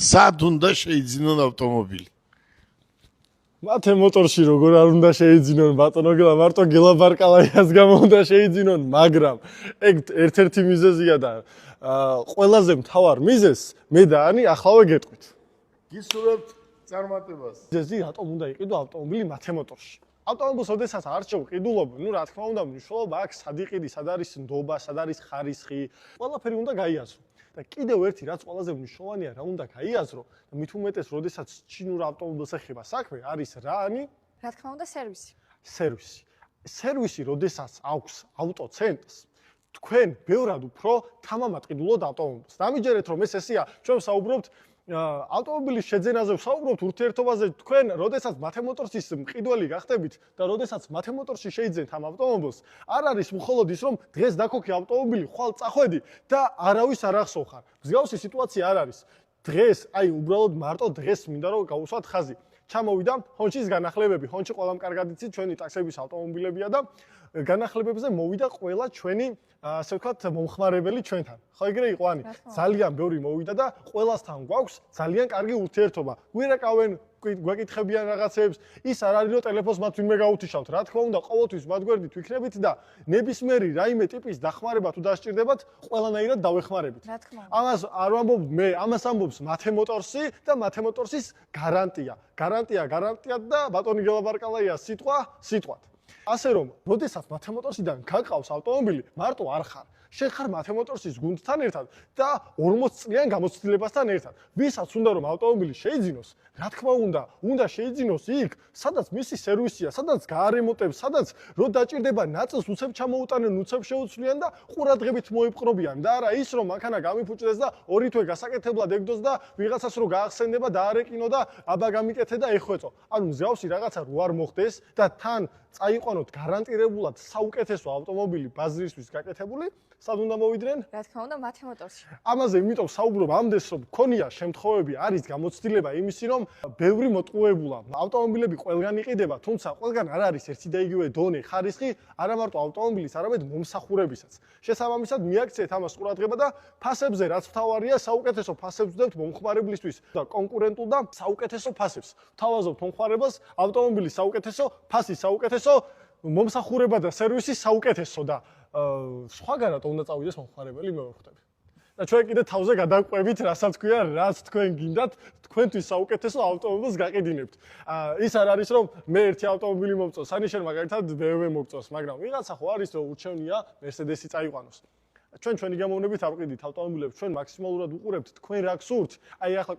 სად უნდა შეიძინონ ავტომობილი? მათე მოტორში როგორ არ უნდა შეიძინონ ბატონო გელა მარტო გელა ბარკალაიას გამო უნდა შეიძინონ, მაგრამ ეგ ერთ-ერთი მიზეზია და ყველაზე მთავარ მიზეზს მე და ანი ახლავე გეტყვით. გისურვებთ წარმატებას. მიზეზი რატომ უნდა იყიდო ავტომობილი მათე მოტორში? ავტომობილს ოდესაც არ შევყიდულობ, ნუ რა თქმა უნდა მნიშვნელობა აქვს, სად იყიდი, სად არის ნდობა, სად არის ხარისხი, ყველაფერი უნდა გაიაზრო. და კიდევ ერთი რაც ყველაზე მნიშვნელოვანია, რა უნდა გაიაზრო და მით უმეტეს, როდესაც ჩინურ ავტომობილს ეხება საქმე, არის რა ანი? რა თქმა უნდა, სერვისი. სერვისი, როდესაც აქვს ავტოცენტრს, თქვენ ბევრად უფრო თამამად ყიდულობთ ავტომობილს. დამიჯერეთ, რომ ეს ესეა, ჩვენ ვსაუბრობთ ავტომობილის შეძენაზე, ვსაუბრობთ ურთიერთობაზე, თქვენ, როდესაც მათე მოტორსის მყიდველი გახდებით და როდესაც მათე მოტორში შეიძენთ ამ ავტომობილს, არ არის მხოლოდ ის, რომ დღეს დაქოქი ავტომობილი, ხვალ წახვედი და არავის არ ახსოვხარ. მსგავსი სიტუაცია არ არის. დღეს, აი უბრალოდ მარტო დღეს მინდა რომ გავუსვათ ხაზი. ჩამოვიდა ჰონჩის განახლებები. ჰონჩი ყველამ კარგად იცით, ჩვენი ტაქსების ავტომობილებია და განახლებებზე მოვიდა ყველა ჩვენი ასე ვთქვათ მომხმარებელი ჩვენთან. ხო ეგრე იყო ანი? ძალიან ბევრი მოვიდა და ყველასთან გვაქვს ძალიან კარგი ურთიერთობა. გვირეკავენ, გვეკითხებიან რაღაცებს, ის არ არის რომ ტელეფონს მათ ვინმე გაუთიშავთ. რა თქმა უნდა, ყოველთვის მათ გვერდით ვიქნებით და ნებისმიერი რაიმე ტიპის დახმარება თუ დასჭირდებათ, ყველანაირად დავეხმარებით. რა თქმა უნდა. ამას არ ვამბობ მე, ამას ამბობს მათე მოტორსი და მათე მოტორსის გარანტია. გარანტია და ბატონი გელაბარკალაია სიტყვად. ასე რომ, როდესაც მათე მოტორსიდან გაგყავს ავტომობილი, მარტო არ ხარ. შენ ხარ მათე მოტორსის გუნდთან ერთად და 40 წლიან გამოცდილებასთან ერთად. ვისაც უნდა რომ ავტომობილი შეიძინოს, რა თქმა უნდა შეიძინოს იქ, სადაც მისი სერვისია, სადაც გაარემონტებს, სადაც რო დაჭირდება ნაწილს უცებ ჩამოუტანენ, უცებ შეუცვლიან და ყურადღებით მოიპყრობიან და არა ის რომ მანქანა გამიფუჭდეს და ორი თვე გასაკეთებლად ეგდოს და ვიღაცას რო გაახსენდება და არეკინო და აბა გამიკეთე და ეხვეწო. ანუ მსგავსი რაღაცა რო არ მოხდეს და თან წაიყვანოთ გარანტირებულად საუკეთესო ავტომობილი ბაზრისთვის გაკეთებული, სად უნდა მოვიდნენ? რა თქმა უნდა, მათე მოტორში. ამაზე იმიტომ საუბრობ ამდენს, რომ ქონია შემთხვევები, არის გამოცდილება იმისი, რომ ბევრი მოტყუებულა ავტომობილები ყველგან იყიდება, თუმცა ყველგან არ არის ერთი და იგივე დონე, ხარისხი, არა მარტო ავტომობილის, არამედ მომსახურებისაც. შესაბამისად, მიაქციეთ ამას ყურადღება და ფასებზე რაც მთავარია, საუკეთესო ფასებს ვდებთ მომხმარებლისთვის და კონკურენტულ და საუკეთესო ფასებს. ვთავაზობთ მომხმარებელს ავტომობილის საუკეთესო ფასი, საუკეთესო მომსახურება და სერვისი საუკეთესო და სხვაგან რატომ უნდა წავიდეს მომხმარებელი მე ვერ ხვდები. და ჩვენ კიდე თავზე გადავყვებით, რასაც თქვია, რაც თქვენ გინდათ, თქვენთვის საუკეთესო ავტომობილს გაყიდინებთ. ის არ არის რომ მე ერთი ავტომობილი მომწონს, ani შენ მაგალითად BMW მოგწონს, მაგრამ ვიღაცა ხო არის რომ ურჩევნია Mercedes-ი წაიყვანოს. ჩვენ ჩვენი გამოვნებით არ ვყიდით ავტომობილებს, ჩვენ მაქსიმალურად უყურებთ თქვენ რა გსურთ. აი ახლა